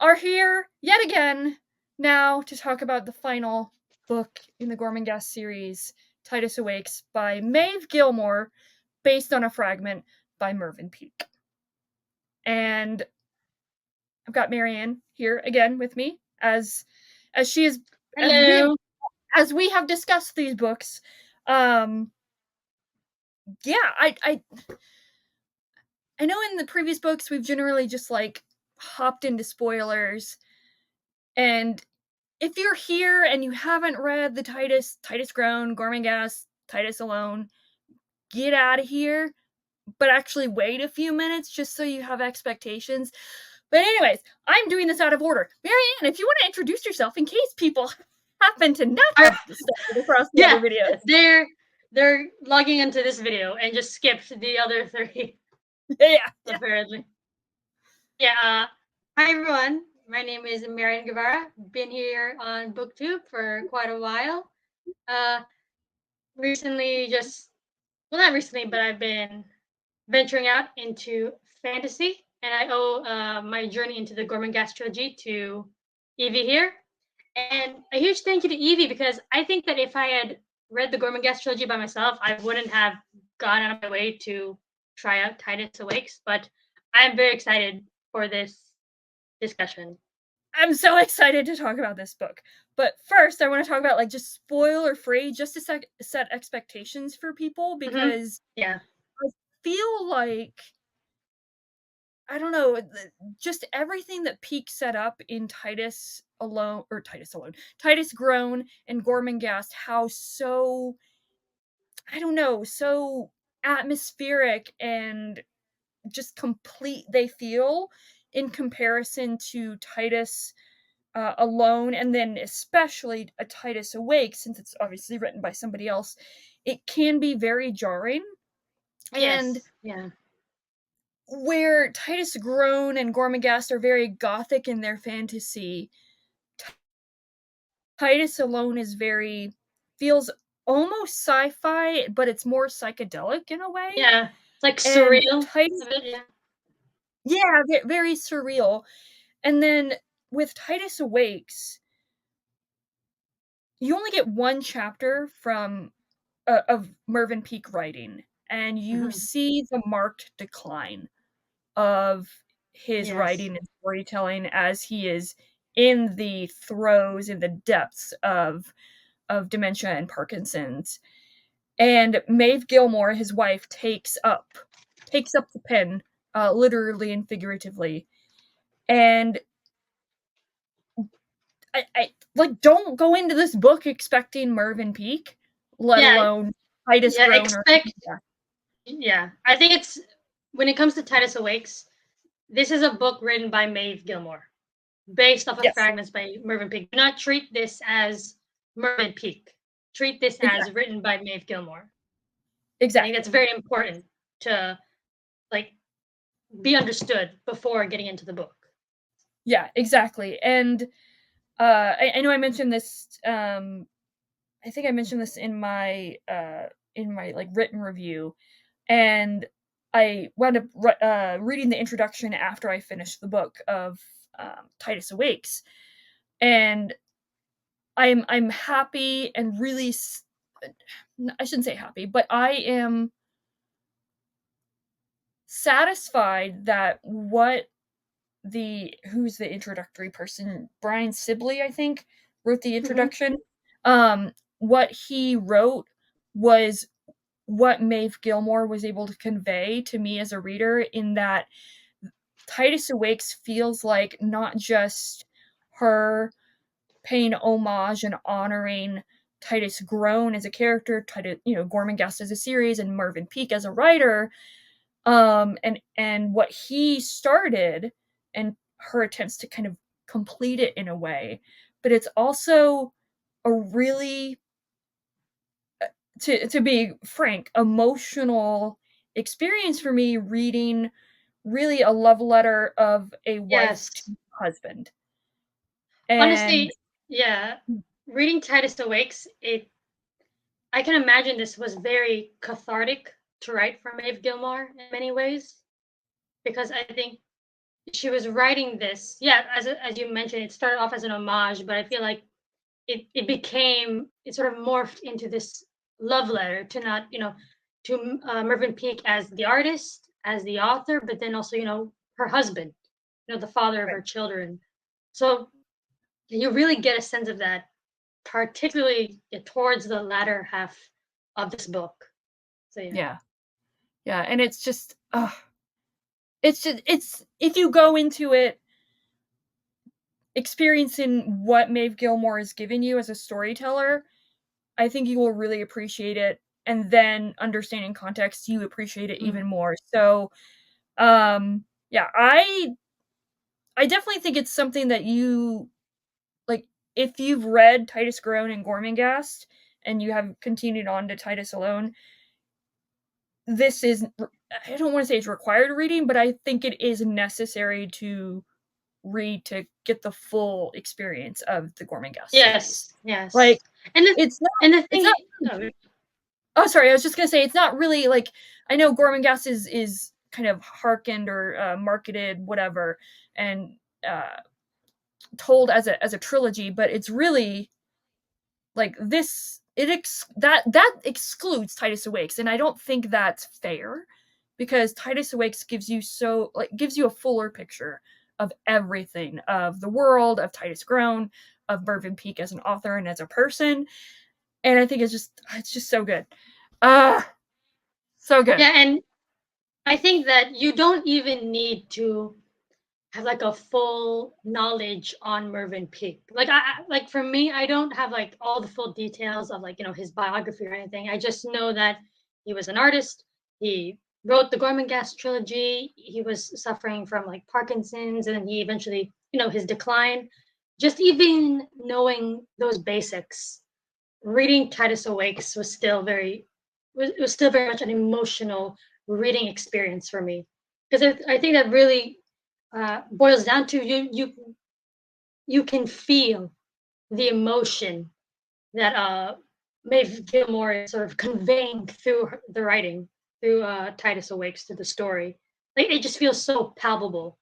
are here yet again now to talk about the final book in the Gormenghast series, Titus Awakes, by Maeve Gilmore, based on a fragment by Mervyn Peake. And I've got Marianne here again with me, as she is. Hello. As we have discussed these books. Yeah, I know in the previous books we've generally just like hopped into spoilers, and if you're here and you haven't read the Titus Grown, Gormenghast, Titus Alone, get out of here, but actually wait a few minutes just so you have expectations. But anyways, I'm doing this out of order. Marianne, if you want to introduce yourself in case people happen to not have stumbled across the other videos. They're logging into this video and just skipped the other 3. Yeah. Apparently. Yeah. Hi everyone. My name is Marianne Guevara. Been here on BookTube for quite a while. Recently, not recently, but I've been venturing out into fantasy, and I owe my journey into the Gormenghast trilogy to Evie here. And a huge thank you to Evie, because I think that if I had read the Gormenghast trilogy by myself, I wouldn't have gone out of my way to try out Titus Awakes. But I'm very excited for this discussion. I'm so excited to talk about this book. But first, I want to talk about like just spoiler free, just to set expectations for people, because I feel like, I don't know, just everything that Peake set up in Titus Grown and Gormenghast, how so, I don't know, so atmospheric and just complete they feel in comparison to Titus Alone, and then especially a Titus Awake, since it's obviously written by somebody else. It can be very jarring. Yes. And where Titus Grown and Gormenghast are very gothic in their fantasy, Titus Alone is feels almost sci-fi, but it's more psychedelic in a way. Yeah, it's like surreal. Yeah, very surreal. And then with Titus Awakes, you only get one chapter from of Mervyn Peake writing, and you see the marked decline of his writing and storytelling as he is in the throes, in the depths of dementia and Parkinson's. And Maeve Gilmore, his wife, takes up the pen, literally and figuratively. And I like, don't go into this book expecting Mervyn Peake, let alone Titus Grown. I think it's, when it comes to Titus Awakes, this is a book written by Maeve Gilmore, based off of fragments by Mervyn Peake. Do not treat this as Mervyn Peake. Treat this as written by Maeve Gilmore. Exactly. I think that's very important to like be understood before getting into the book. Yeah, exactly. And I know I mentioned this. I think I mentioned this in my like written review, and I wound up reading the introduction after I finished the book of Titus Awakes, and I'm happy and really, I shouldn't say happy, but I am satisfied that who's the introductory person, Brian Sibley, I think, wrote the introduction. What he wrote was what Maeve Gilmore was able to convey to me as a reader, in that Titus Awakes feels like not just her paying homage and honoring Titus Grown as a character, Gormenghast as a series, and Mervyn Peake as a writer, and what he started, and her attempts to kind of complete it in a way, but it's also a really, to be frank, emotional experience for me, reading really a love letter of a wife to husband. And honestly, reading Titus Awakes, I can imagine this was very cathartic to write for Maeve Gilmore in many ways, because I think she was writing this. Yeah, as you mentioned, it started off as an homage, but I feel like it sort of morphed into this love letter to not to Mervyn Peake as the artist, as the author, but then also her husband, the father of Right. her children. So you really get a sense of that, particularly towards the latter half of this book. So yeah. Yeah. Yeah, and it's just, it's if you go into it experiencing what Maeve Gilmore is giving you as a storyteller, I think you will really appreciate it, and then understanding context, you appreciate it Mm. even more. So, yeah, I definitely think it's something that you like, if you've read Titus Grown and Gormenghast, and you have continued on to Titus alone, this is I don't wanna say it's required reading, but I think it is necessary to read to get the full experience of the Gormenghast series. Yes, yes. Like, And the it's not and the it's thing not oh, oh, sorry, I was just gonna say it's not really like I know Gormenghast is kind of hearkened or, marketed, whatever, and, uh, told as a trilogy, but it's really like this that excludes Titus Awakes, and I don't think that's fair because Titus Awakes gives you a fuller picture of everything, of the world, of Titus Grown, of Mervyn Peake as an author and as a person, and I think it's just so good. Ah, so good. yeah, and I think that you don't even need to have like a full knowledge on Mervyn Peake. Like like for me, I don't have like all the full details of like his biography or anything. I just know that he was an artist. He wrote the Gormenghast trilogy. He was suffering from like Parkinson's, and then he eventually, his decline. Just even knowing those basics, reading Titus Awakes was still very much an emotional reading experience for me, because I think that really boils down to you can feel the emotion that Maeve Gilmore is sort of conveying through the writing, through Titus Awakes, through the story. Like it just feels so palpable.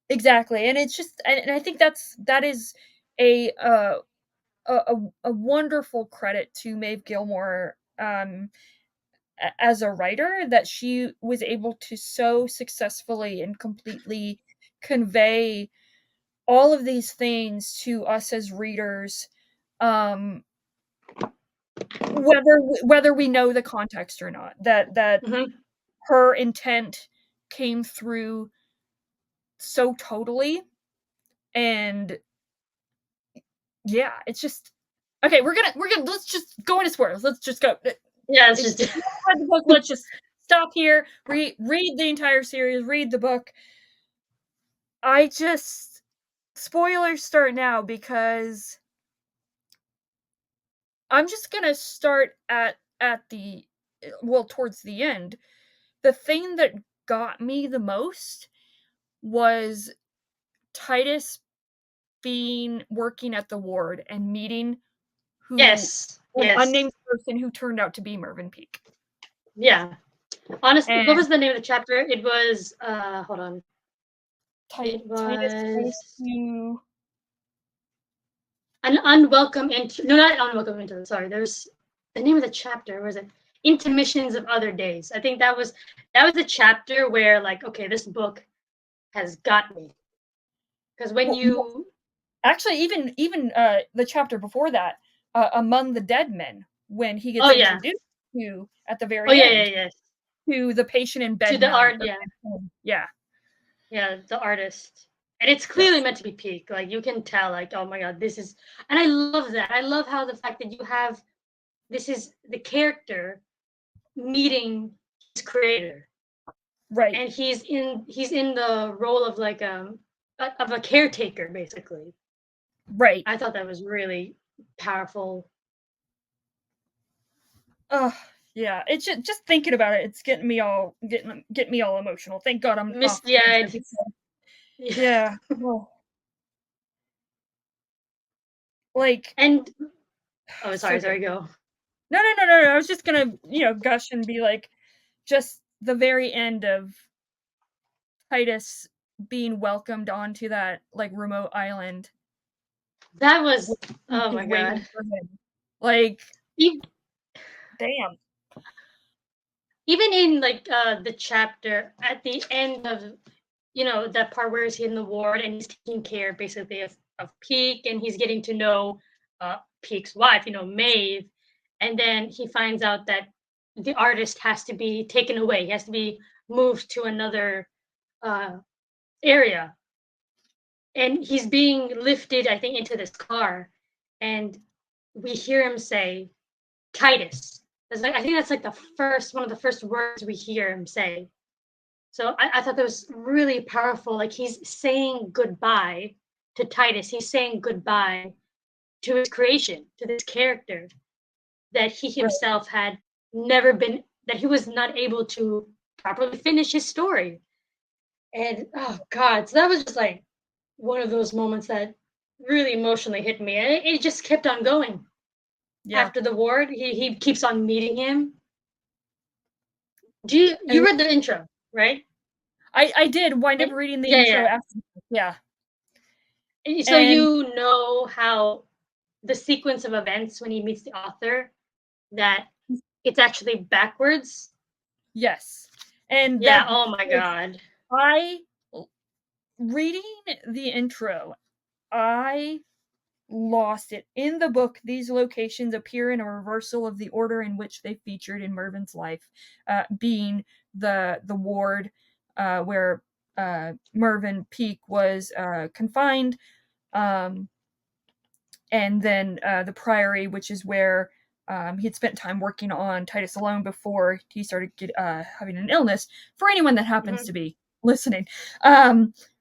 Exactly, and it's just and I think that is a, a wonderful credit to Maeve Gilmore, as a writer, that she was able to so successfully and completely convey all of these things to us as readers, um, whether we know the context or not. That Hmm. her intent came through so totally, and yeah, it's just okay. We're gonna let's just go into spoilers. Let's just go. Yeah, it's If just you haven't read the book, let's just stop here. Read the entire series. Read the book. I just spoilers start now because I'm just gonna start at the well towards the end. The thing that got me the most was Titus being working at the ward and meeting who yes, an yes, unnamed person who turned out to be Mervyn Peake. yeah. Honestly, what And was the name of the chapter? It was hold on. It Titus goes was to an unwelcome intro. No, not unwelcome intro. Sorry, there's the name of the chapter. Was it Intermissions of Other Days? I think that was the chapter where like, okay, this book has got me. Because when well, you, actually even the chapter before that, Among the Dead Men, when he gets oh yeah, introduced to at the oh very yeah, yeah, end yes, to the patient in to bed the 9 art, or yeah, bed 10. Yeah. yeah, the artist, and it's clearly Yes. meant to be Peak. Like you can tell, like, oh my god, this is, and I love that. I love how the fact that you have this is the character meeting his creator, Right. and he's in the role of like of a caretaker basically. Right. I thought that was really powerful. Oh, yeah. It's just thinking about it, it's getting me all emotional. Thank God I'm off Misty cancer eyed. because yeah. Oh, like And oh, so good. sorry, go. No, no, no, no, no. I was just gonna, gush and be like, just the very end of Titus. being welcomed onto that, like, remote island That was, with Peake oh is my god. waiting for him. Like, E- damn. Even in like the chapter at the end of, you know, that part where he's in the ward and he's taking care basically of Peake, and he's getting to know Peake's wife, you know, Maeve, and then he finds out that the artist has to be taken away. He has to be moved to another uh, area, and he's being lifted, I think, into this car, and we hear him say Titus. That's like, I think that's like the first one of the first words we hear him say. So I thought that was really powerful. Like he's saying goodbye to Titus. He's saying goodbye to his creation, to this character that he Right. himself had never been, that he was not able to properly finish his story. And oh God, so that was just like one of those moments that really emotionally hit me. And it just kept on going. Yeah. After the ward, he keeps on meeting him. You And read the intro, right? I did wind up And, reading the yeah, intro yeah. after. Yeah. So And you know how the sequence of events when he meets the author, that it's actually backwards. yes. And Yeah. that, Oh my like, god. I reading the intro, I lost it. In the book, these locations appear in a reversal of the order in which they featured in Mervyn's life, being the ward where Mervyn Peake was confined, um, and then the Priory, which is where he had spent time working on Titus alone before he started having an illness. For anyone that happens Mm-hmm. to be listening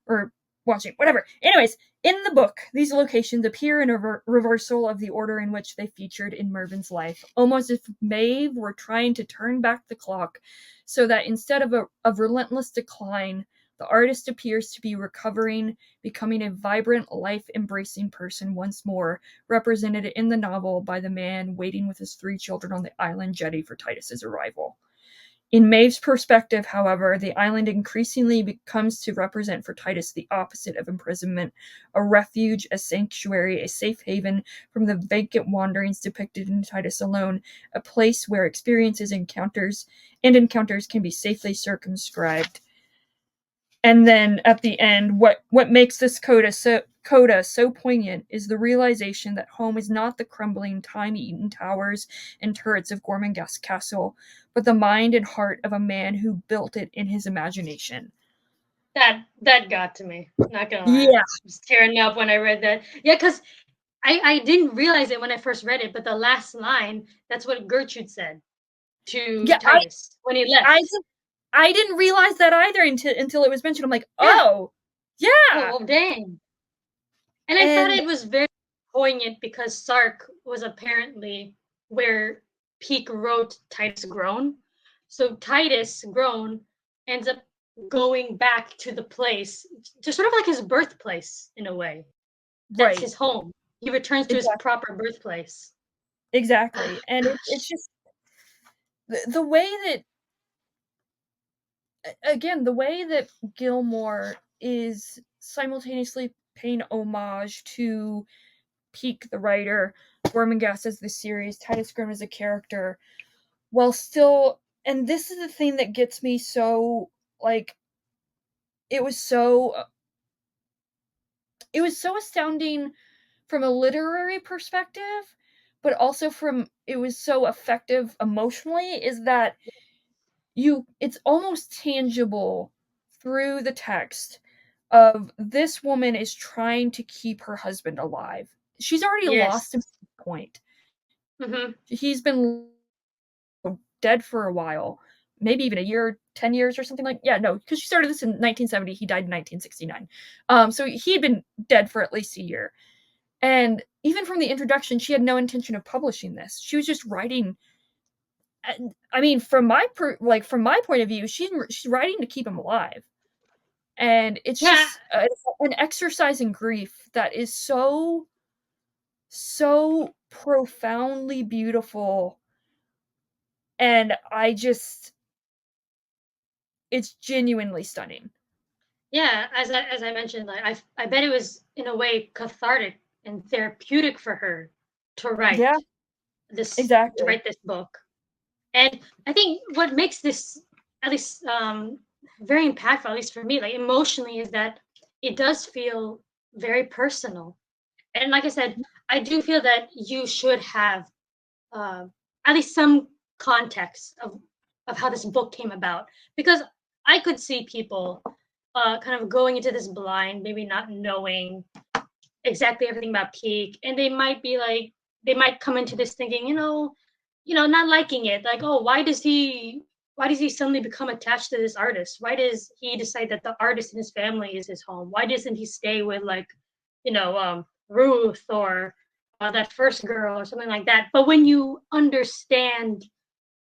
or watching, whatever. Anyways, in the book, these locations appear in a reversal of the order in which they featured in Mervyn's life, almost as if Maeve were trying to turn back the clock so that instead of relentless decline, the artist appears to be recovering, becoming a vibrant, life-embracing person once more, represented in the novel by the man waiting with his 3 children on the island jetty for Titus's arrival. In Maeve's perspective, however, the island increasingly becomes to represent for Titus the opposite of imprisonment, a refuge, a sanctuary, a safe haven from the vacant wanderings depicted in Titus alone, a place where encounters can be safely circumscribed. And then at the end, what makes this coda so poignant is the realization that home is not the crumbling, time-eaten towers and turrets of Gormenghast Castle, but the mind and heart of a man who built it in his imagination. That got to me. Not gonna lie, I Yeah, was tearing up when I read that. Yeah, because I didn't realize it when I first read it, but the last line, that's what Gertrude said to yeah. Titus when he I left. didn't, I didn't realize that either until it was mentioned. I'm like, Yeah. oh, Oh, yeah, well, dang. And I thought and it was very poignant because Sark was apparently where Peake wrote Titus Grown. So Titus Grown ends up going back to the place, to sort of like his birthplace in a way. That's right, his home. He returns to his exactly, proper birthplace. exactly. And it's Gosh. just the way that again, the way that Gilmore is simultaneously paying homage to Peake, the writer, Gormenghast as the series, Titus Grimm as a character, while still, and this is the thing that gets me so, like, it was so, it was so astounding from a literary perspective, but also from, it was so effective emotionally, is that it's almost tangible through the text of this woman is trying to keep her husband alive. She's already lost him Yes. at this point. Mm-hmm. He's been dead for a while, maybe even a year, 10 years or something, like, yeah, no, because she started this in 1970, he died in 1969. So he'd been dead for at least a year. And even from the introduction, she had no intention of publishing this. She was just writing. I mean, from from my point of view, she's writing to keep him alive, and it's Yeah. just an exercise in grief that is so profoundly beautiful, and it's genuinely stunning. Yeah, as I mentioned, like I bet it was in a way cathartic and therapeutic for her to Yeah, this to exactly. write this book. And I think what makes this at least very impactful, at least for me, like emotionally, is that it does feel very personal. And like I said, I do feel that you should have uh, at least some context of how this book came about, because I could see people kind of going into this blind, maybe not knowing exactly everything about Peak, and they might be like, they might come into this thinking, not liking it, like, oh, why does he suddenly become attached to this artist? Why does he decide that the artist in his family is his home? Why doesn't he stay with, like, Ruth, or that first girl, or something like that? But when you understand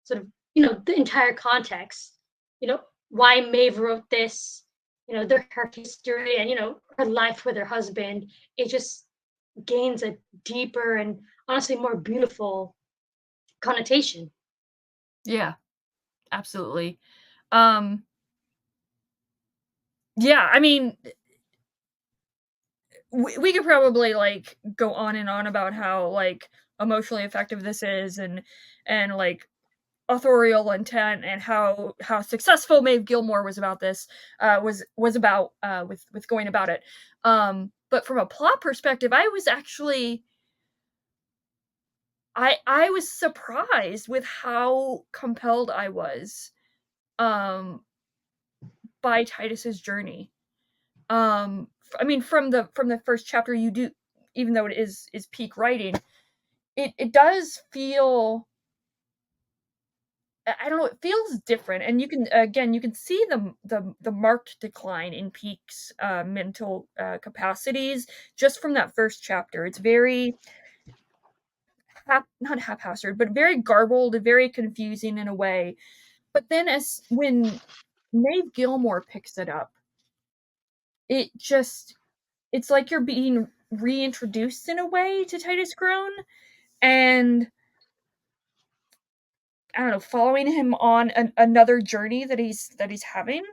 sort of, the entire context, you know, why Maeve wrote this, her history, and her life with her husband, it just gains a deeper and honestly more beautiful connotation. Yeah, absolutely. Um, yeah, I mean, we could probably, like, go on and on about how, like, emotionally effective this is, and, like, authorial intent, and how successful Maeve Gilmore was about this, was about, with going about it. But from a plot perspective, I was surprised with how compelled I was, um, by Titus's journey. I mean, from the first chapter, you do, even though it is peak writing, it does feel, I don't know, it feels different, and you can see the marked decline in Peak's mental capacities just from that first chapter. It's very not haphazard, but very garbled, very confusing in a way. But then, as when Maeve Gilmore picks it up, it just it's like you're being reintroduced in a way to Titus Grown, and I don't know, following him on another journey that he's having.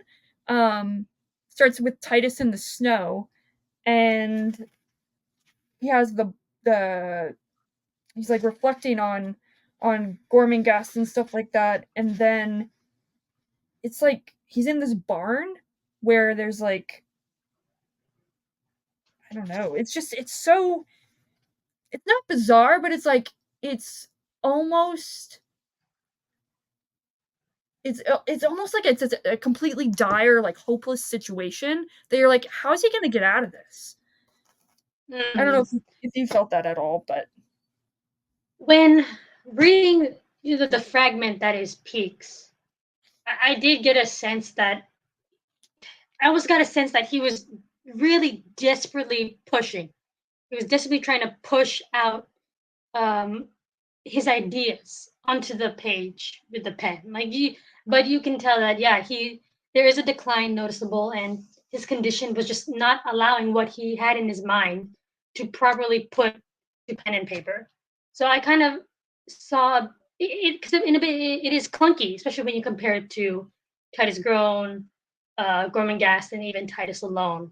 Um, Starts with Titus in the snow, and he has the he's like reflecting on Gormenghast and stuff like that, and then it's like he's in this barn where there's like, I don't know, it's not bizarre, but it's like it's almost it's almost like it's a completely dire, like, hopeless situation that you're like, "How is he gonna get out of this?" I don't know Mm. if you felt that at all, but When reading the fragment that is Peaks, I did get a sense that I always got a sense that he was really desperately pushing. He was desperately trying to push out um, his ideas onto the page with the pen. But you can tell that, yeah, there is a decline noticeable, and his condition was just not allowing what he had in his mind to properly put to pen and paper. So I kind of saw it, because in a bit it is clunky, especially when you compare it to Titus Grown, Gormenghast, and even Titus alone.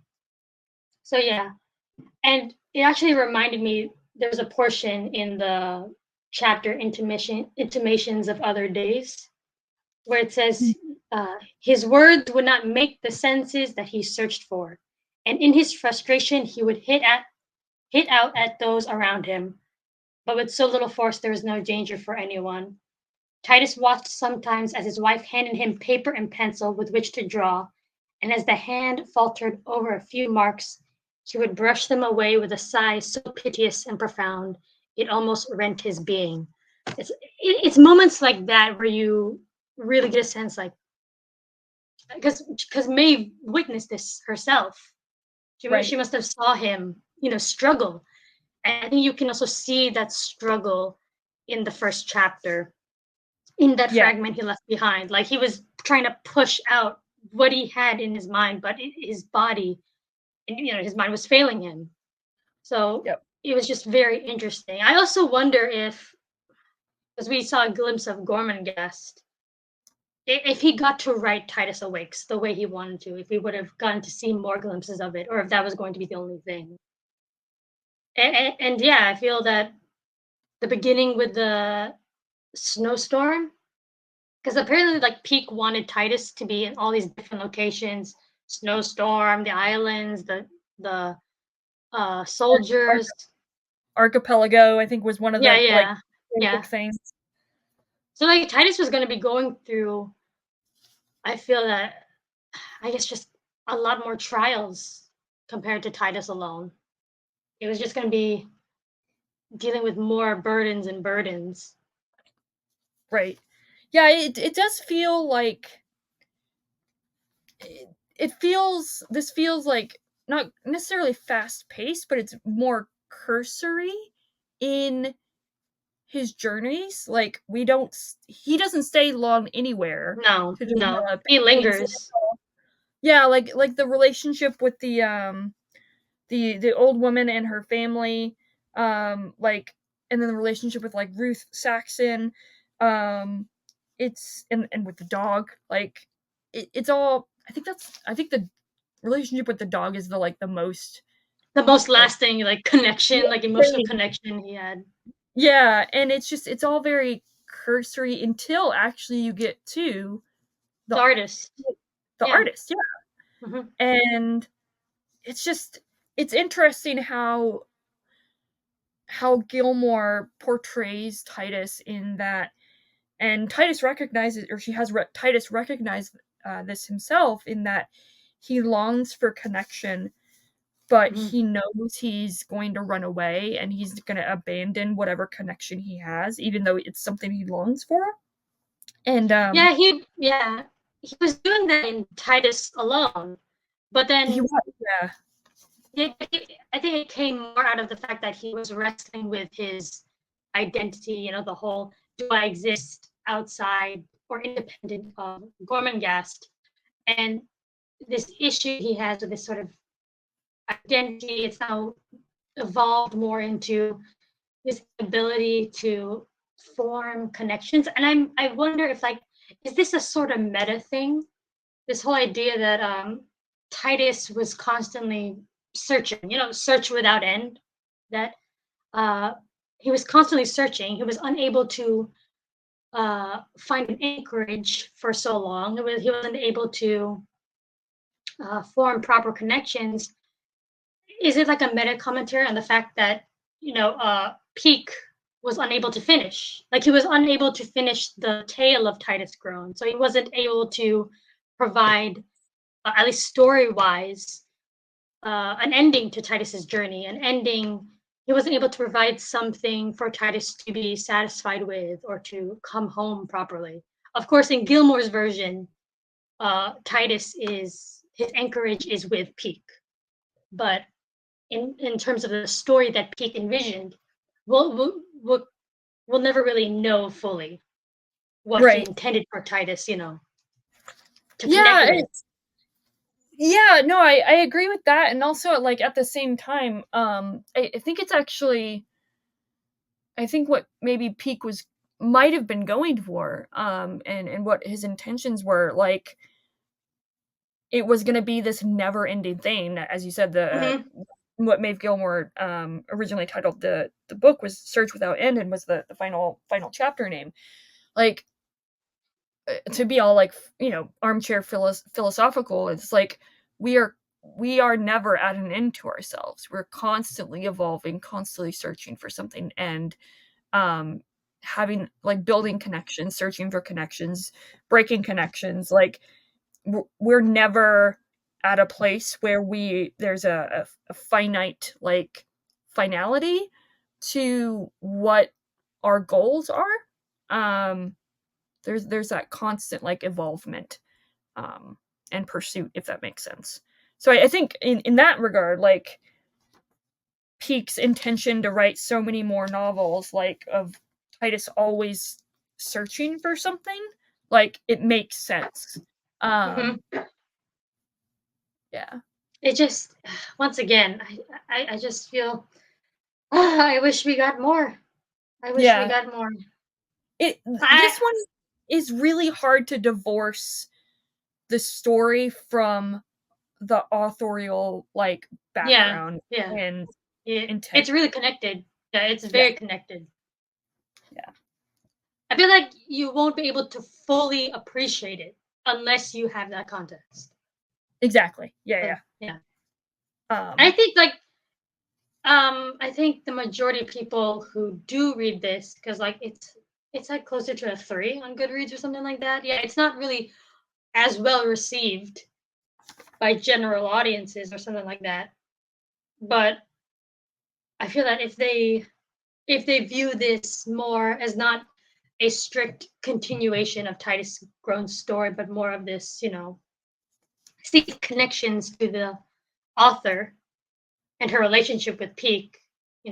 So yeah, and it actually reminded me, there was a portion in the chapter Intimations of Other Days, where it says, his words would not make the senses that he searched for, and in his frustration he would hit out at those around him, but with so little force there was no danger for anyone. Titus watched sometimes as his wife handed him paper and pencil with which to draw, and as the hand faltered over a few marks, he would brush them away with a sigh so piteous and profound it almost rent his being. It's moments like that where you really get a sense, like, because Maeve witnessed this herself. She right. must have saw him, struggle, and I think you can also see that struggle in the first chapter, in that Yeah, fragment he left behind. Like, he was trying to push out what he had in his mind, but his body and his mind was failing him. So yep. it was just very interesting. I also wonder if, because we saw a glimpse of Gormenghast, if he got to write Titus Awakes the way he wanted to, if we would have gotten to see more glimpses of it, or if that was going to be the only thing. And yeah, I feel that the beginning with the snowstorm, because apparently like Peake wanted Titus to be in all these different locations, snowstorm, the islands, the soldiers. Archipelago, I think, was one of Yeah, the like yeah, basic yeah. things. So like Titus was going to be going through, I feel that, I guess, just a lot more trials compared to Titus alone. It was just going to be dealing with more burdens and burdens. Right. Yeah, it does feel like it feels this feels like not necessarily fast paced, but it's more cursory in his journeys. Like he doesn't stay long anywhere No, to no, develop he anything. So lingers. yeah, like the relationship with the old woman and her family, like, and then the relationship with like Ruth Saxon, it's and with the dog, like it's all. I think the relationship with the dog is the most The most like lasting like connection, like emotional very, connection he had. yeah, and it's all very cursory until actually you get to The the artist. Yeah. artist, yeah, Hmm. and it's just it's interesting how Gilmore portrays Titus in that, and Titus recognizes, or Titus recognized this himself in that he longs for connection, but Hmm. he knows he's going to run away and he's going to abandon whatever connection he has, even though it's something he longs for. And He was doing that in Titus alone, but he then was, yeah, I think it came more out of the fact that he was wrestling with his identity. You know, the whole "do I exist outside or independent of Gormenghast?" and this issue he has with this sort of identity. It's now evolved more into this ability to form connections, and I wonder if, like, is this a sort of meta thing? This whole idea that Titus was constantly searching, search without end. That uh, he was constantly searching. He was unable to find an anchorage for so long. He wasn't able to form proper connections. Is it like a meta commentary on the fact that Peake was unable to finish? Like, he was unable to finish the tale of Titus Grown, so he wasn't able to provide, at least story wise, an ending to Titus's journey, an ending. He wasn't able to provide something for Titus to be satisfied with or to come home properly. Of course, in Gilmore's version, Titus is his anchorage is with Peake, but in terms of the story that Peake envisioned, we'll never really know fully what he right, intended for Titus, to connect yeah, with. yeah. No, I agree with that, and also like at the same time, I think it's actually I think what maybe Peake was might have been going for, and what his intentions were, like, it was gonna be this never-ending thing, as you said, Mm-hmm. what Maeve Gilmore, originally titled the book was Search Without End and was the final chapter name. Like, to be all, like, armchair philosophical, it's like, we are we are never at an end to ourselves. We're constantly evolving, constantly searching for something, and um having like building connections, searching for connections, breaking connections, like we're never at a place where there's a finite like finality to what our goals are. There's that constant like evolvement, um and pursuit, if that makes sense. So I think in that regard, like, Peake's intention to write so many more novels, like, of Titus always searching for something, like, it makes sense. Um, Mm-hmm. yeah. It just, once again, I just feel, I wish we got more. I wish we Yeah. got more. It I this one is really hard to divorce the story from the authorial like background Yeah. and intent. It's really connected. Yeah, it's Yeah, very connected. yeah, I feel like you won't be able to fully appreciate it unless you have that context. exactly. Yeah, So, yeah. yeah. Um, I think like I think the majority of people who do read this, because like it's like closer to a 3 on Goodreads or something like that. Yeah, it's not really as well received by general audiences or something like that. But I feel that if they view this more as not a strict continuation of Titus Groan's story, but more of this, see connections to the author and her relationship with Peake, they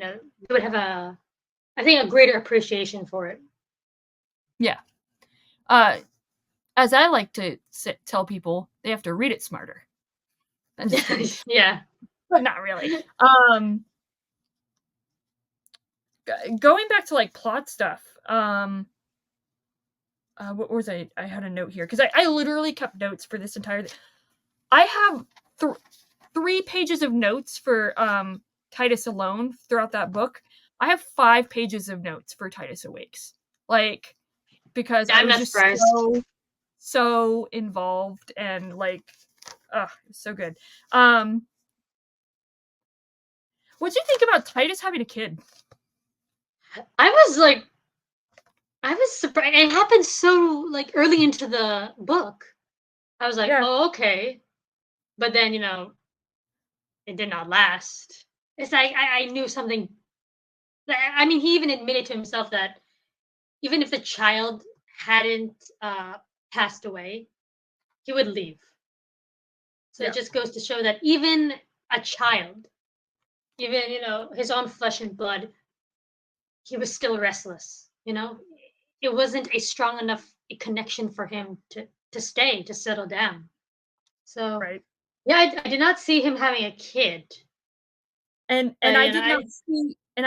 would have I think, a greater appreciation for it. yeah. As I like to tell people, they have to read it smarter. I'm just kidding, Yeah. but not really. Going back to like plot stuff. What was I had a note here because I literally kept notes for this entire thing. I have 3 pages of notes for Titus alone throughout that book. I have 5 pages of notes for Titus Awakes. Like, because Yeah, I I'm was not just surprised. so involved and like, so good. What'd you think about Titus having a kid? I was surprised. It happened so like early into the book. I was like, Yeah, oh, okay. But then, it did not last. It's like I knew something. I mean, he even admitted to himself that even if the child hadn't passed away, he would leave. So it yeah, just goes to show that even a child, even his own flesh and blood, he was still restless. It wasn't a strong enough connection for him to stay, to settle down. So right. yeah, I did not see him having a kid, And but I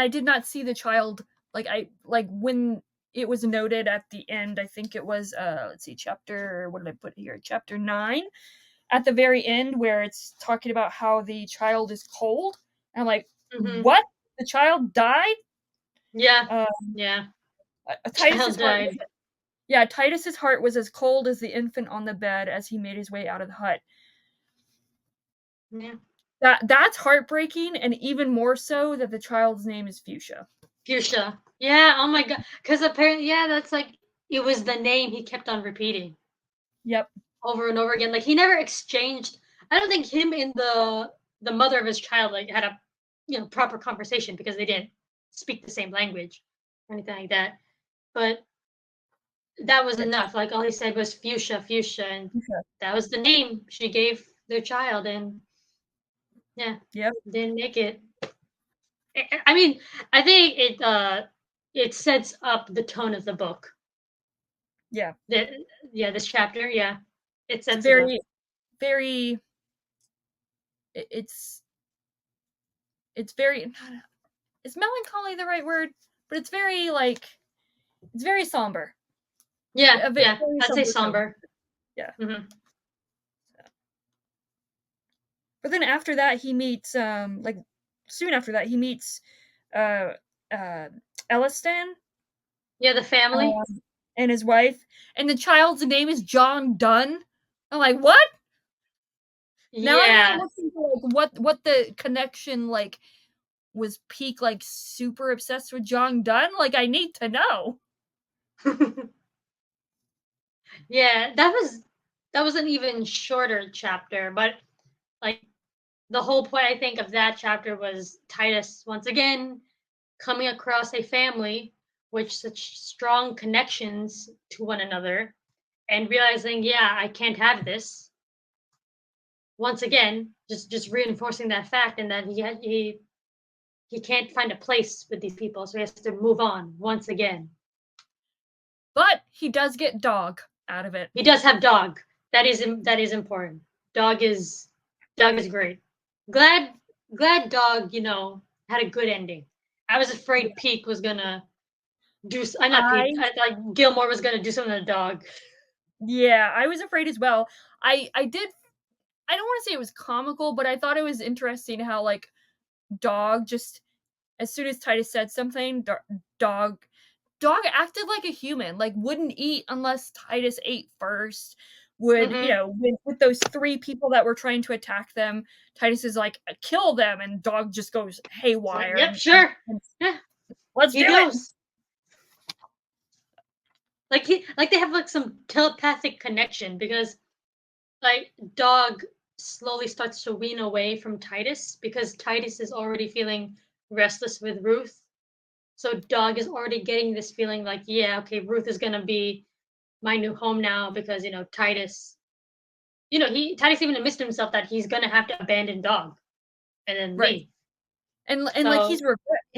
did not see the child like when it was noted at the end. I think it was let's see, chapter, what did I put here? Chapter 9 at the very end where it's talking about how the child is cold. And I'm like, mhm. what? The child died? Yeah, Uh, yeah, Titus's child heart was died. Yeah, Titus's heart was as cold as the infant on the bed as he made his way out of the hut. Yeah, That's heartbreaking, and even more so that the child's name is Fuchsia. fuchsia. Yeah, oh my god, because apparently, yeah, that's like it was the name he kept on repeating Yep. over and over again. Like he never exchanged. I don't think him and the mother of his child like had a proper conversation because they didn't speak the same language or anything like that. But that was It's enough. Like all he said was fuchsia, fuchsia, and Fuchsia. that was the name she gave their child. And yeah, Yep. didn't make it. I mean, I think it sets up the tone of the book. Yeah. The, yeah, this chapter, yeah, it It's sets it up. very, very. It's it's very. Is melancholy the right word? But it's very like it's very somber. Yeah, A yeah, very I'd say somber tone. somber. Yeah. Hmm. But then after that, he meets like soon after that he meets uh Elliston Yeah, the family. and his wife, and the child's name is John Donne. I'm like, what? Now I want to Yeah. look into like what the connection like was. Peak like super obsessed with John Donne. Like I need to know. Yeah, that was an even shorter chapter, but like the whole point I think of that chapter was Titus once again coming across a family with such strong connections to one another and realizing, yeah, I can't have this. Once again, just reinforcing that fact and that he can't find a place with these people, so he has to move on once again. But he does get dog out of it. He does have dog. That is important. Dog is great. Glad glad dog, had a good ending. I was Yeah. afraid Peak was gonna not Pete. I thought Gilmore was gonna do something to the dog. Yeah, I was afraid as well. I did I don't wanna say it was comical, but I thought it was interesting how, like, Dog just as soon as Titus said something, Dog Dog acted like a human, like, wouldn't eat unless Titus ate first, would, you Mhm. know, with those 3 people that were trying to attack them, Titus is like, "Kill them," and Dog just goes It's like, haywire "Yep, and sure." Yeah, "Let's he do it!" knows. Like they have like some telepathic connection because like Dog slowly starts to wean away from Titus because Titus is already feeling restless with Ruth. So Dog is already getting this feeling like, yeah, okay, Ruth is gonna be my new home now because Titus, he Titus even admits to himself that he's gonna have to abandon Dog and then Right. leave. Like, So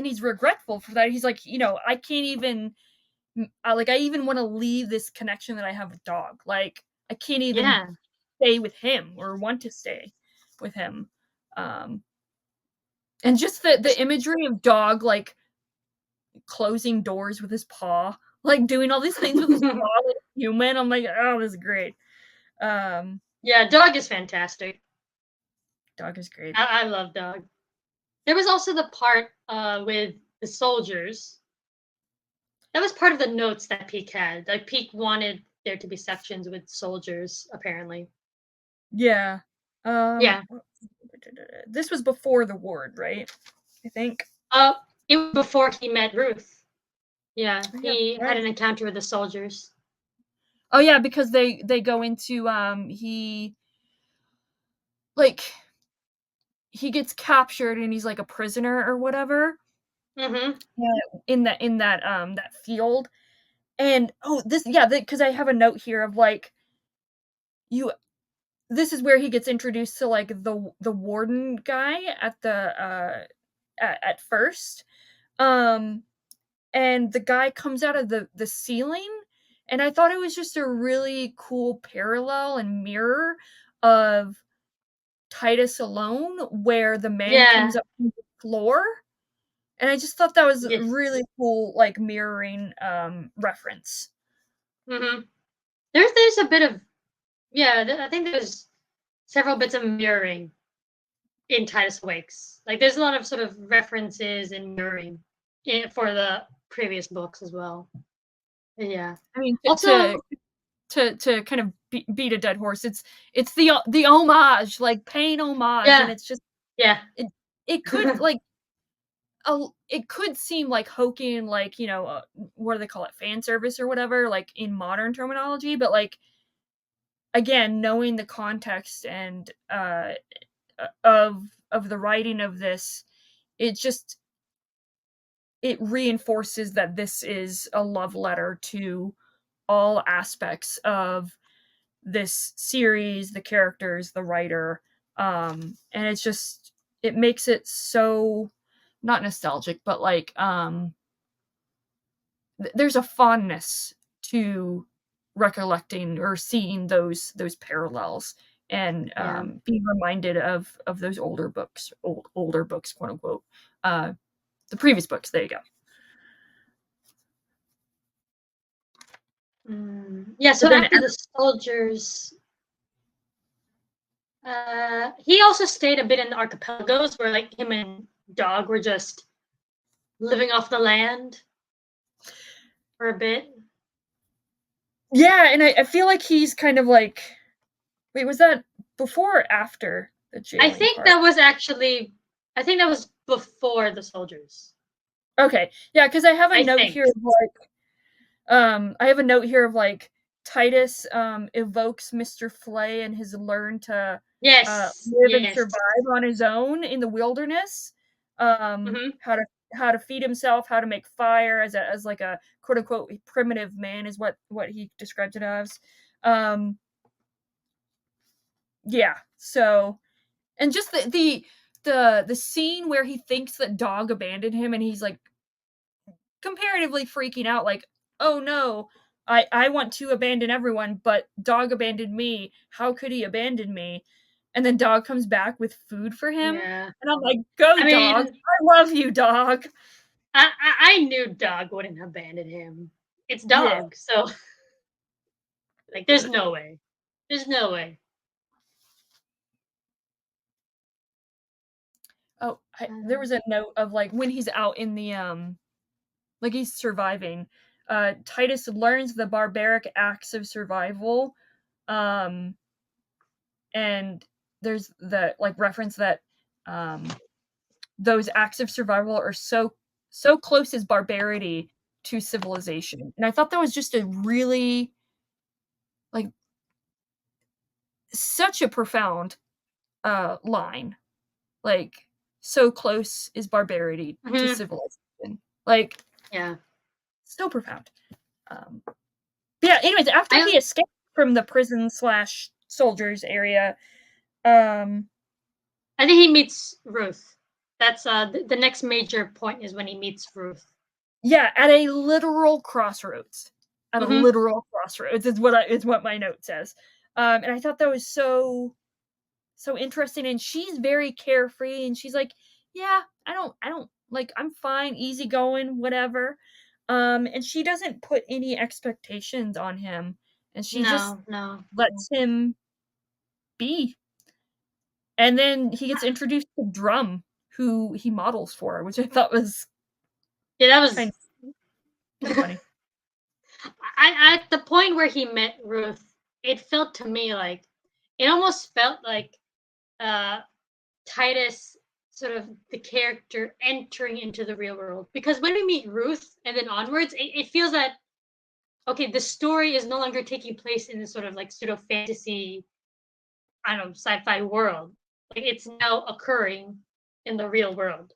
he's regretful for that, he's like, "I can't even like, I even wanna leave this connection that I have with Dog, like, I can't even yeah, stay with him or want to stay with him." Um, and just the just imagery of Dog, like, closing doors with his paw, like, doing all these things with his paw like a human, I'm like, "Oh, this is great." Um, yeah, Dog is fantastic. Dog is great. I love Dog. There was also the part with the soldiers. That was part of the notes that Peake had. Like Peake wanted there to be sections with soldiers, apparently. Yeah. Yeah. This was before the ward, right? I think. Uh, it was before he met Ruth. Yeah, Oh, yeah, he had right. an encounter with the soldiers. Oh, yeah, because they go into, like he gets captured and he's like a prisoner or whatever, Mm-hmm. that field, and oh, this yeah, because I have a note here of, like, you this is where he gets introduced to, like, the warden guy at the, at first, um, and the guy comes out of the ceiling, and I thought it was just a really cool parallel and mirror of Titus Alone, where the man comes Yeah. up from the floor. And I just thought that was a Yes. really cool, like, mirroring, reference. Mm-hmm. There's a bit of yeah. I think there's several bits of mirroring in Titus Awakes. Like there's a lot of sort of references and mirroring for the previous books as well. Yeah. I mean, Also, to kind of beat a dead horse, it's the homage, like, paying homage, and yeah, it's just yeah. it it could, like, it could seem like hokey and, like, what do they call it, fan service or whatever, like, in modern terminology, but, like, again, knowing the context and, of the writing of this, it just it reinforces that this is a love letter to all aspects of this series, the characters, the writer, and it makes it so not nostalgic, but, like, there's a fondness to recollecting or seeing those parallels and, Yeah. being reminded of those older books, quote, unquote, uh, the previous books, there you go. Yeah, But so then after the soldiers, he also stayed a bit in the archipelagos where like him and Dog were just living off the land for a bit. yeah, and I feel like he's kind of like wait, was that before or after the I jailing think part? that was actually, I think that was before the soldiers. Okay, yeah, because I have a I note think. here of, like, I have a note here of, like, Titus, evokes Mr. Flay and his learn to, Yes, live and yes. survive on his own in the um, Hmm. how to feed himself, how to make fire as, like, a quote, unquote, "primitive man" is what he described it as. Um, yeah, so and just the scene where he thinks that Dog abandoned him and he's, like, comparatively freaking out like, "Oh, no. I want to abandon everyone, but Dog abandoned me. How could he abandon me?" And then Dog comes back with food for him, Yeah. and I'm like, "Go, I Dog. mean, I love you, Dog." I knew Dog wouldn't abandon him. It's Yeah. Dog, so like, there's no way. There's no way. Oh, there Um, was a note of, like, when he's out in the, like, he's surviving, Titus learns the barbaric acts of survival, um, and there's the, like, reference that, um, those acts of survival are so close as barbarity to civilization, and I thought that was just a really, like, such a profound, line, like, so close is barbarity to mhm, civilization, like, yeah. so profound. But yeah, anyways, after he I escaped from the prison slash soldiers area, um, I think he meets Ruth. That's the next major point is when he meets Ruth. yeah, at a literal crossroads. At a Mhm. literal crossroads is what my note says. And I thought that was so interesting. And she's very carefree, and she's like, "Yeah, I don't like. I'm fine, easygoing, whatever." And she doesn't put any expectations on him, and she just No, no. lets him be. And then he gets introduced to Drum, who he models for, which I thought was Yeah, that kind was kind of funny. I at the point where he met Ruth, it felt to me like it almost felt like uh Titus sort of the character entering into the real world. Because when we meet Ruth and then onwards, it feels that okay, the story is no longer taking place in this sort of like pseudo fantasy, I don't know, sci-fi world. Like it's now occurring in the real world.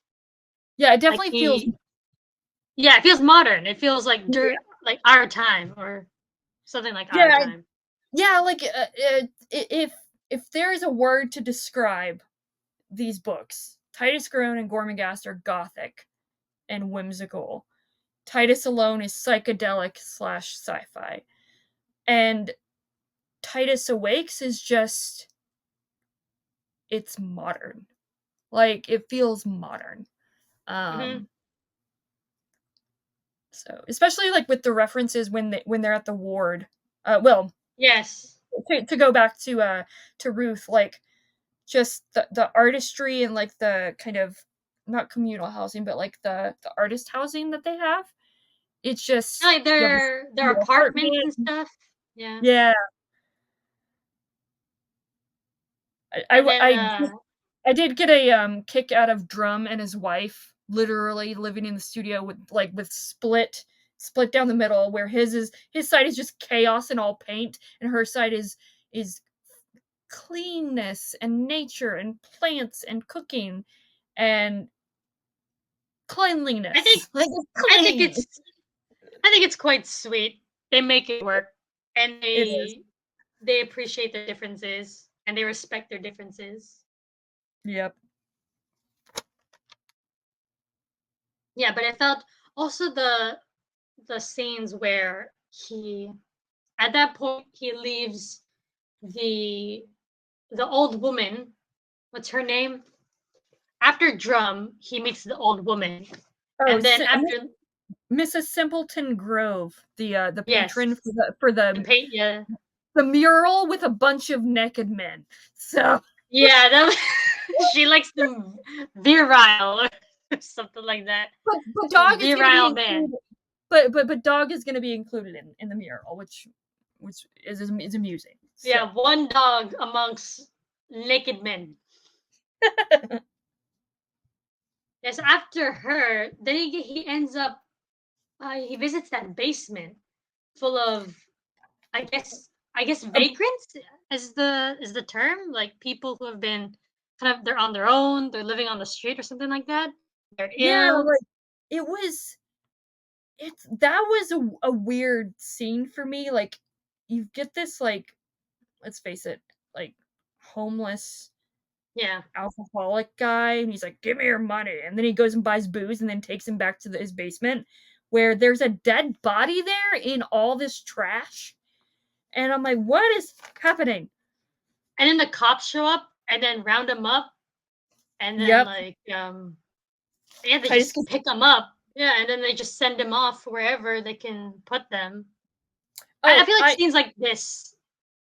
Yeah, it Like definitely feels he yeah, it feels modern. It feels like yeah. like our time or something like our Yeah, time. yeah, like, if there is a word to describe these books, Titus Groan and Gormenghast are gothic and whimsical. Titus alone is psychedelic slash sci-fi. And Titus Awakes is just it's modern. Like, it feels modern. Mhm. Um, so especially, like, with the references when they're at the ward. Well, Yes. to go back to Ruth, like, just the artistry and, like, the kind of not communal housing, but, like, the artist housing that they have, it's just Like you have a their studio apartments apartment. and stuff. Yeah. Yeah. And then I I did get a, kick out of Drum and his wife literally living in the studio with, like, with split down the middle, where his side is just chaos and all paint, and her side is cleanness and nature and plants and cooking and I think cleanliness. Like, it's I think clean. it's I think it's quite sweet. They make it work and It is. they appreciate their differences and they respect their differences. Yep. Yeah, but I felt also the scenes where he at that point he leaves the the old woman, what's her name? After Drum, he meets the old woman. Oh, And then after Mrs. Simpleton Grove, the patron yes, for the paint yeah. the mural with a bunch of naked men. So Yeah, that she likes them virile or something like that. but Dog is gonna be Virile man. included. But Dog is gonna be included in the mural, which is amusing. So Yeah, one dog amongst naked men. Yes, after her, then he ends up he visits that basement full of I guess um, vagrants is the term like people who have been kind of they're on their own, they're living on the street or something like that. They're yeah, ill. like it was it's that was a weird scene for me. Like you get this, like, let's face it, like, homeless Yeah. alcoholic guy, and he's like, "Give me your money," and then he goes and buys booze and then takes him back to his basement where there's a dead body there in all this trash, and I'm like, "What is happening?" And then the cops show up and then round him up and then Yep, like yeah, they Titus just gets pick him up Yeah, and then they just send him off wherever they can put them. I Oh, feel like I scenes like this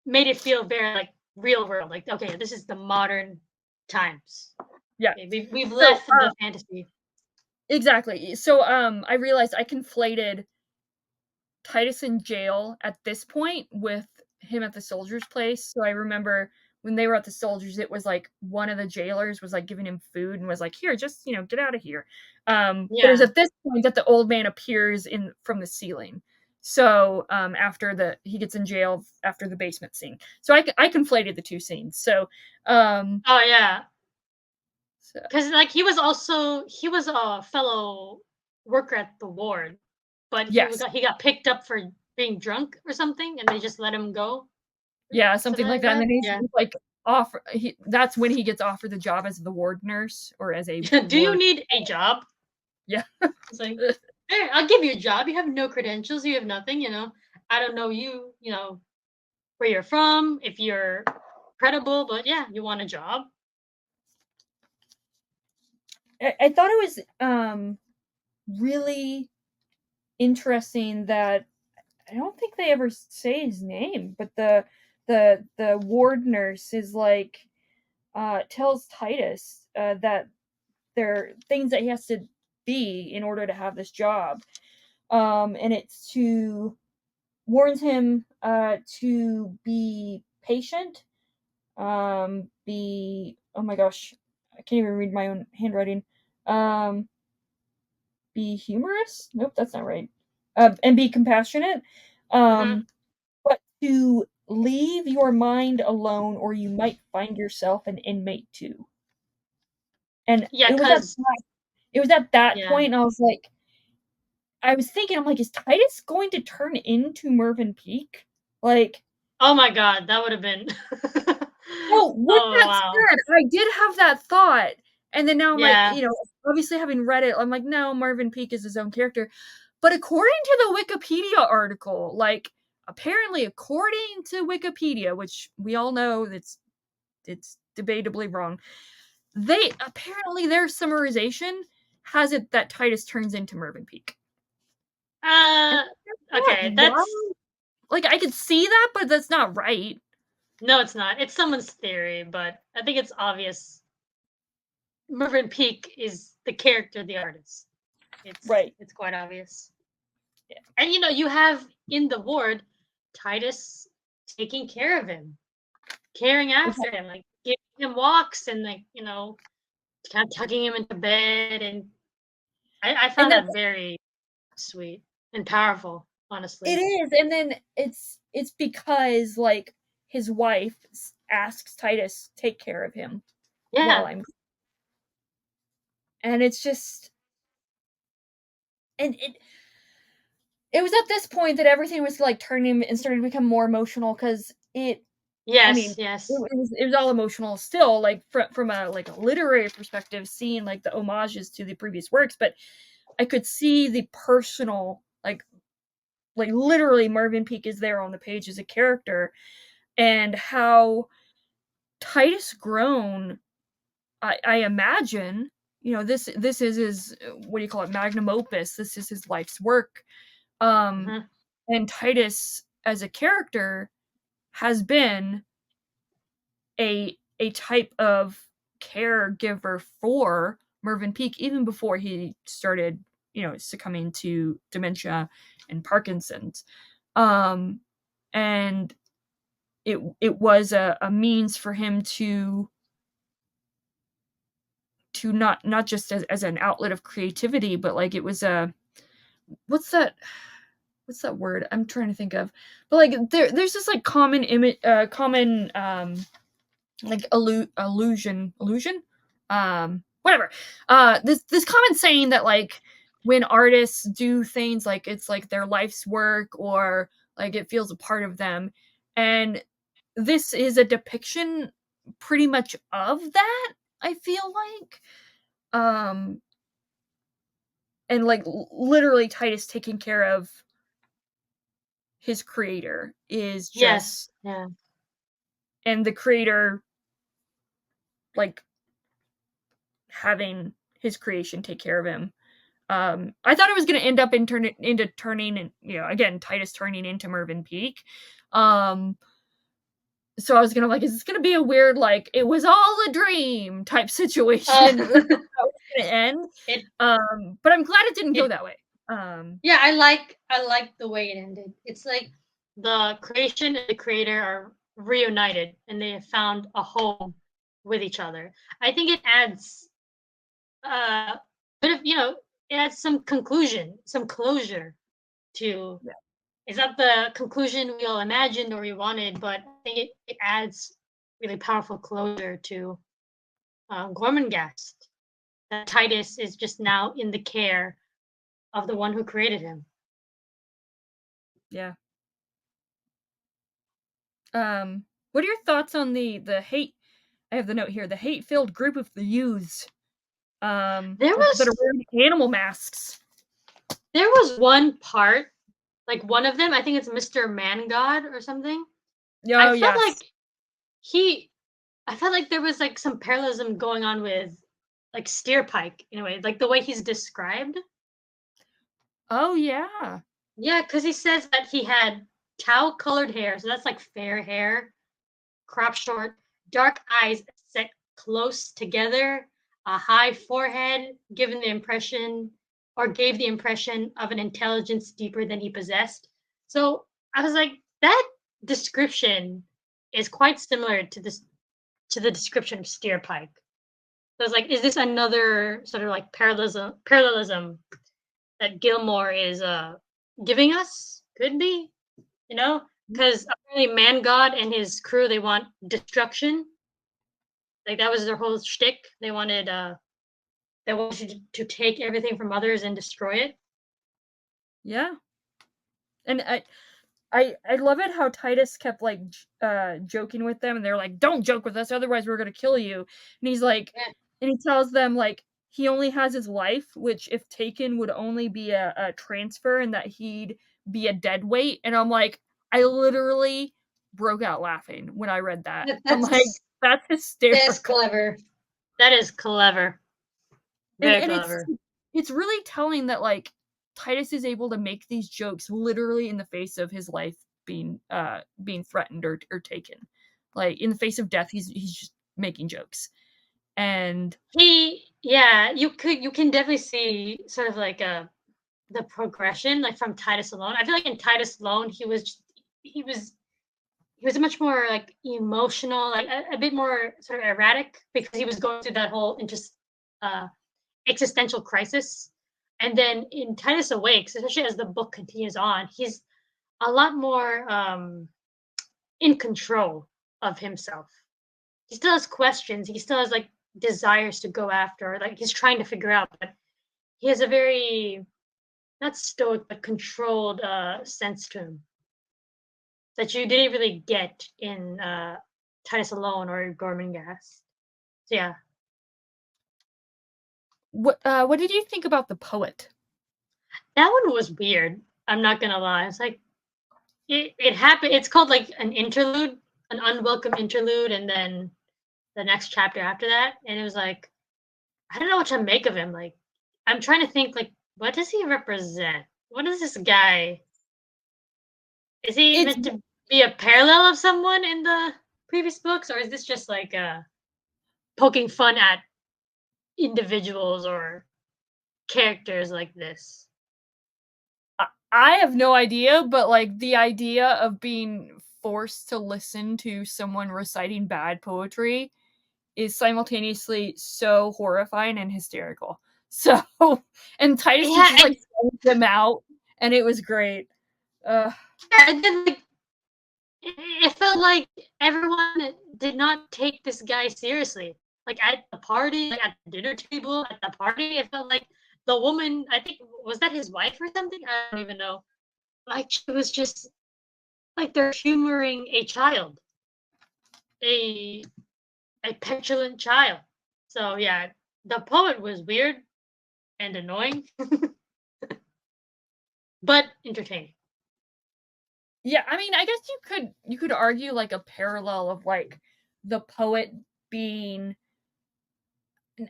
made it feel very like real world. Like, okay, this is the modern times. yeah. Okay, we've So, left the fantasy. exactly. So, I realized I conflated Titus in jail at this point with him at the soldier's place. So I remember when they were at the soldiers, it was like one of the jailers was like giving him food and was like, "Here, just get out of here." But it was Yeah. at this point that the old man appears in from the ceiling. So after he gets in jail after the basement scene. So I conflated the two scenes. So um, Oh yeah. so Because like he was a fellow worker at the ward, but yes, he got picked up for being drunk or something, and they just let him go. yeah, something Something like like that. And that. then he's Yeah. like that's when he gets offered the job as the ward nurse or as a Do you ward. need a job? Yeah. It's like, hey, I'll give you a job. You have no credentials. You have nothing. I don't know you. Where you're from, if you're credible, but yeah, you want a job. I thought it was really interesting that I don't think they ever say his name, but the ward nurse is like tells Titus that there are things that he has to be in order to have this job. And it's to warns him to be patient, be oh my gosh, I can't even read my own handwriting. Um be humorous? Nope, that's not right. And be compassionate. Hmm. Um, but to leave your mind alone, or you might find yourself an inmate too. And Yeah, cause it was at that yeah. point, I was like, I was thinking, I'm like, is Titus going to turn into Mervyn Peake? Like, Oh my god, that would have been. well, with Oh that wow. said, I did have that thought, and then now I'm like, Yeah. obviously having read it, I'm like, no, Marvin Peake is his own character. But according to the Wikipedia article, like apparently according to Wikipedia, which we all know it's debatably wrong, they apparently their summarization has it that Titus turns into Mervyn Peake. And Uh. that's Okay, not that's wrong. Like I could see that, but that's not right. no, it's not. It's someone's theory, but I think it's obvious. Mervyn Peake is the character, the artist. Right. It's quite obvious. Yeah. And you have in the ward Titus taking care of him, caring after him, like giving him walks and like, kind of tucking him into bed. And I And found that's that very sweet and powerful, it honestly. is, and then it's because like his wife asks Titus take care of him while Yeah. I'm, and it's just, and it was at this point that everything was like turning and starting to become more emotional because I mean Yes, yes. it was all emotional still, like from a like a literary perspective, seeing like the homages to the previous works, but I could see the personal like literally Marvin Peake is there on the page as a character and how Titus grown, I imagine, this is his what do you call it, magnum opus. This is his life's work. Um, Hmm. and Titus as a character has been a type of caregiver for Mervyn Peake even before he started, succumbing to dementia and Parkinson's. Um, and it was a means for him to not just as an outlet of creativity, but like it was a what's that what's that word I'm trying to think of, but like there's this like common image, common like illusion, whatever, this common saying that like when artists do things like it's like their life's work or like it feels a part of them, and this is a depiction pretty much of that, I feel like. um and like literally Titus taking care of his creator is Yes. just, Yeah. and the creator like having his creation take care of him. I thought it was going to end up into turning, again, Titus turning into Mervyn Peake. So I was gonna is this gonna be a weird it was all a dream type situation? That's how it's gonna end. But I'm glad it didn't go that way. Yeah, I like the way it ended. It's like the creation and the creator are reunited and they have found a home with each other. I think it adds bit of it adds some conclusion, some closure to. Yeah. It's not the conclusion we all imagined or we wanted, but I think it adds really powerful closure to Gormenghast. That Titus is just now in the care of the one who created him. Yeah. What are your thoughts on the hate? I have the note here. The hate-filled group of the youths. There That are was wearing animal masks. there was one part, like one of them, I think it's Mr. Man God or something. Oh, I felt yes. like he I felt like there was like some parallelism going on with like Steerpike in a way, like the way he's described. Oh, yeah. Yeah, because he says that he had tau-colored hair, so that's like fair hair, crop short, dark eyes set close together, a high forehead, given the impression or gave the impression of an intelligence deeper than he possessed. So I was like, that description is quite similar to the description of Steerpike. So I was like, is this another sort of like parallelism that Gilmore is giving us? Could be, because apparently Man God and his crew, they want destruction. Like that was their whole shtick. They wanted to take everything from others and destroy it. Yeah. And I love it how Titus kept joking with them, and they're like, "Don't joke with us, otherwise we're gonna kill you." And he's like, Yeah. and he tells them he only has his life, which if taken would only be a transfer, and that he'd be a dead weight. And I'm like, I literally broke out laughing when I read that. I'm like, that's That's hysterical. clever. That is clever. Very And clever. it's really telling that Titus is able to make these jokes literally in the face of his life being threatened or taken. In the face of death, he's just making jokes. And You can definitely see sort of like the progression like from Titus alone. I feel like in Titus alone he was he was much more like emotional, like a bit more sort of erratic because he was going through that whole uh, existential crisis. And then in Titus Awakes, especially as the book continues on, he's a lot more in control of himself. He still has questions. He still has like desires to go after, like he's trying to figure out. But he has a very not stoic but controlled sense to him that you didn't really get in Titus Alone or Gormenghast. So yeah, what did you think about the poet? that one was weird. I'm not gonna lie. It's like it happened. It's called like an interlude, an unwelcome interlude, and then the next chapter after that. And it was like I don't know what to make of him. Like I'm trying to think like what does he represent? What is this guy? Is he It's meant to be a parallel of someone in the previous books, or is this just like poking fun at individuals or characters like this? I have no idea, but the idea of being forced to listen to someone reciting bad poetry is simultaneously so horrifying and hysterical. So, and Titus Yeah, just sends them out, and it was great. and then like it felt like everyone did not take this guy seriously. Like at the party, like at the dinner table, at the party, it felt like the woman, I think, was that his wife or something? I don't even know. Like she was just like they're humoring a child, a a petulant child. So yeah, the poet was weird and annoying, but entertaining. Yeah, I mean, I guess you could argue a parallel of the poet being.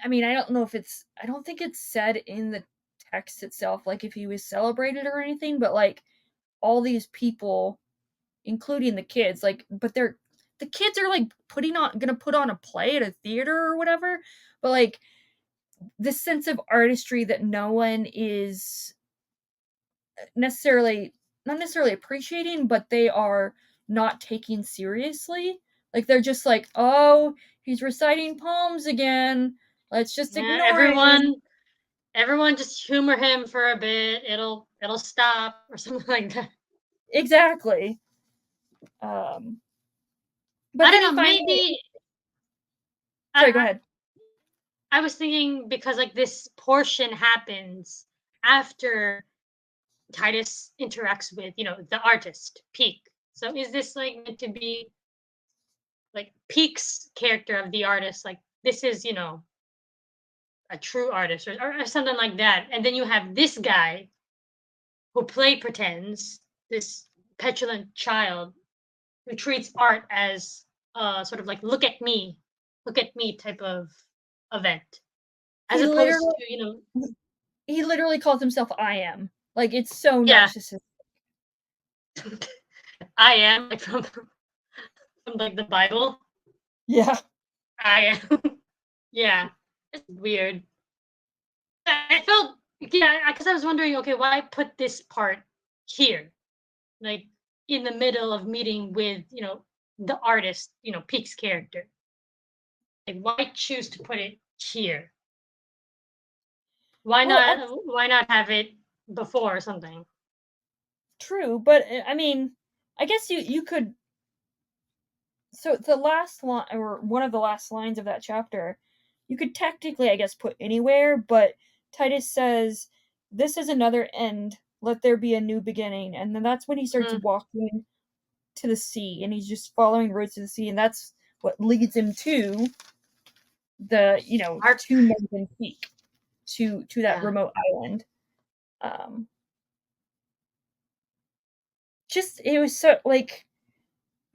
I mean, I don't know if I don't think it's said in the text itself like if he was celebrated or anything, but like all these people, including the kids, like, but the kids are like gonna put on a play at a theater or whatever, but like this sense of artistry that no one is necessarily not necessarily appreciating, but they are not taking seriously. Like they're just like, oh, he's reciting poems again. Let's just Yeah, ignore him. everyone just humor him for a bit. It'll stop or something like that. Exactly. Um, but I then don't he know. finally. Maybe Sorry, go I, ahead. I was thinking because like this portion happens after Titus interacts with the artist Peake. So is this like meant to be like Peake's character of the artist? Like this is a true artist or something like that, and then you have this guy who pretends this petulant child who treats art as sort of like look at me type of event, as He opposed literally to he literally calls himself I am. Like it's so yeah, narcissistic. I am like from like the Bible. Yeah. I am yeah, it's weird. I felt yeah because I was wondering okay why put this part here like in the middle of meeting with the artist Peake's character. Like, why choose to put it here? Well, at, Why not have it before or something? true, but I mean, I guess you could. So the last line, or one of the last lines of that chapter, you could technically, I guess, put anywhere. But Titus says, "This is another end. Let there be a new beginning." And then that's when he starts Mm, walking to the sea, and he's just following roads to the sea, and that's what leads him to the art. to Mervyn Peake, to that Yeah. remote island. Um, just it was so like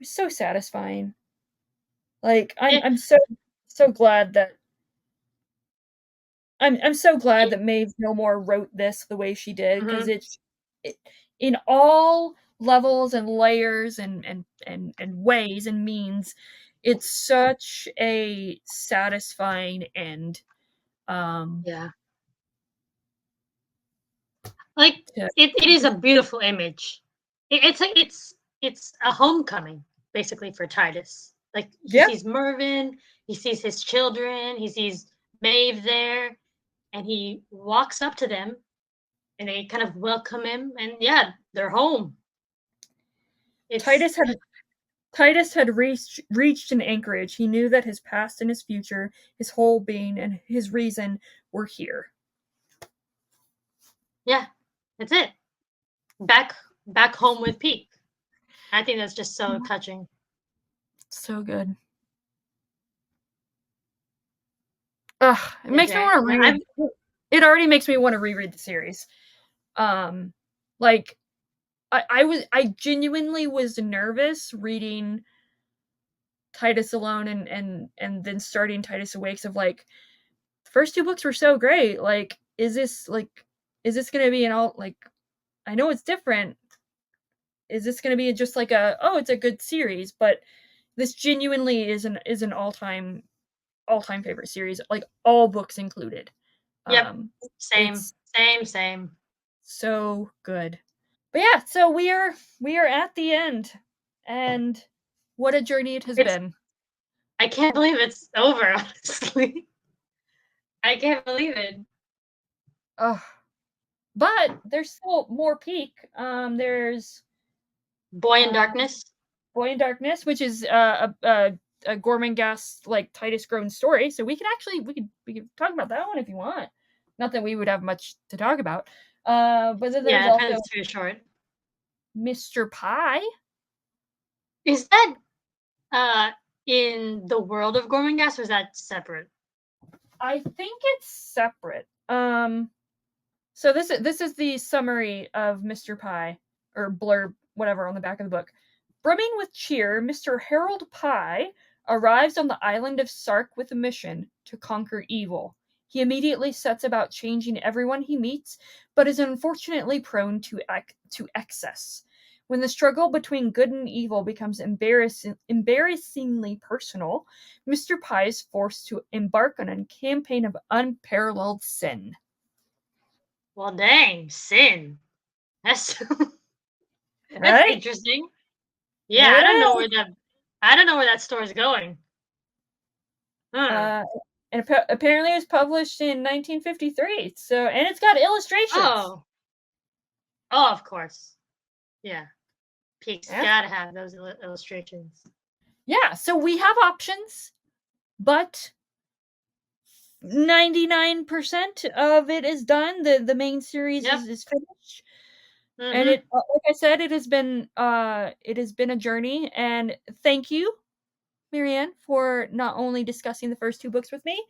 it was so satisfying. Like It, I'm so glad that I'm so glad it, that Maeve Gilmore wrote this the way she did because mhm, it in all levels and layers and ways and means it's such a satisfying end. Um, yeah. Like to, it is a beautiful image. It's a homecoming basically for Titus. Like he yeah, sees Mervyn, he sees his children, he sees Maeve there, and he walks up to them and they kind of welcome him and yeah, they're home. It's Titus had Titus had reached an anchorage. He knew that his past and his future, his whole being and his reason were here. yeah, that's it. Back back home with Pete. I think that's just so touching. So good. Ugh, it Yeah, makes me want to I'm reread. It already makes me want to reread the series. Um, like I genuinely was nervous reading Titus Alone and then starting Titus Awakes of like the first two books were so great. Like, is this gonna be an all like I know it's different. Is this gonna be just like a oh it's a good series, but this genuinely is an all time favorite series, like all books included. yep, same, It's same, same. so good. But yeah, so we are at the end, and what a journey it has It's been. I can't believe it's over, honestly. I can't believe it. Ugh. But there's still more Peak. There's Boy in uh, Darkness. Boy in Darkness, which is a Gormenghast like Titus grown story. So we can actually we could talk about that one if you want. Not that we would have much to talk about. But then there's Yeah, it also depends too short. Mr. Pie. Is that uh in the world of Gormenghast or is that separate? I think it's separate. So this is the summary of Mr. Pie, or blurb, whatever, on the back of the book. Brimming with cheer, Mr. Harold Pye arrives on the island of Sark with a mission to conquer evil. He immediately sets about changing everyone he meets, but is unfortunately prone to excess. When the struggle between good and evil becomes embarrassingly personal, Mr. Pye is forced to embark on a campaign of unparalleled sin. Well, dang, sin. That's that's Right? interesting. Yeah, It I don't know is. where that story's going. Huh. Uh, and apparently it was published in 1953. So, and it's got illustrations. Oh. Oh, of course. Yeah. Peake's Yeah. gotta have those illustrations. Yeah. So we have options, but 99% of it is done. The main series Yep. is finished. And Mm-hmm. it, like I said, it has been a journey. And thank you, Marianne, for not only discussing the first two books with me,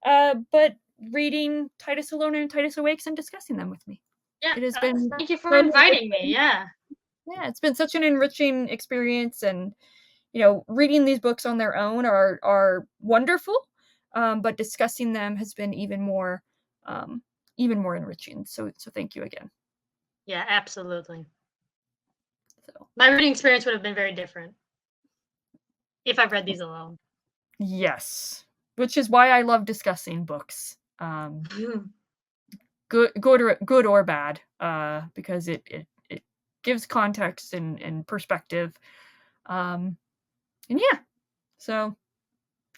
but reading Titus Alone and Titus Awakes and discussing them with me. Yeah. It has been Thank you for so inviting me. enriching. Yeah. Yeah, it's been such an enriching experience, and reading these books on their own are wonderful, but discussing them has been even more enriching. So thank you again. Yeah, absolutely. So My reading experience would have been very different if I read these alone. yes, which is why I love discussing books. Good or bad, because it gives context and perspective. And yeah. So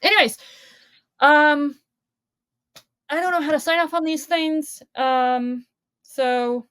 anyways, I don't know how to sign off on these things. So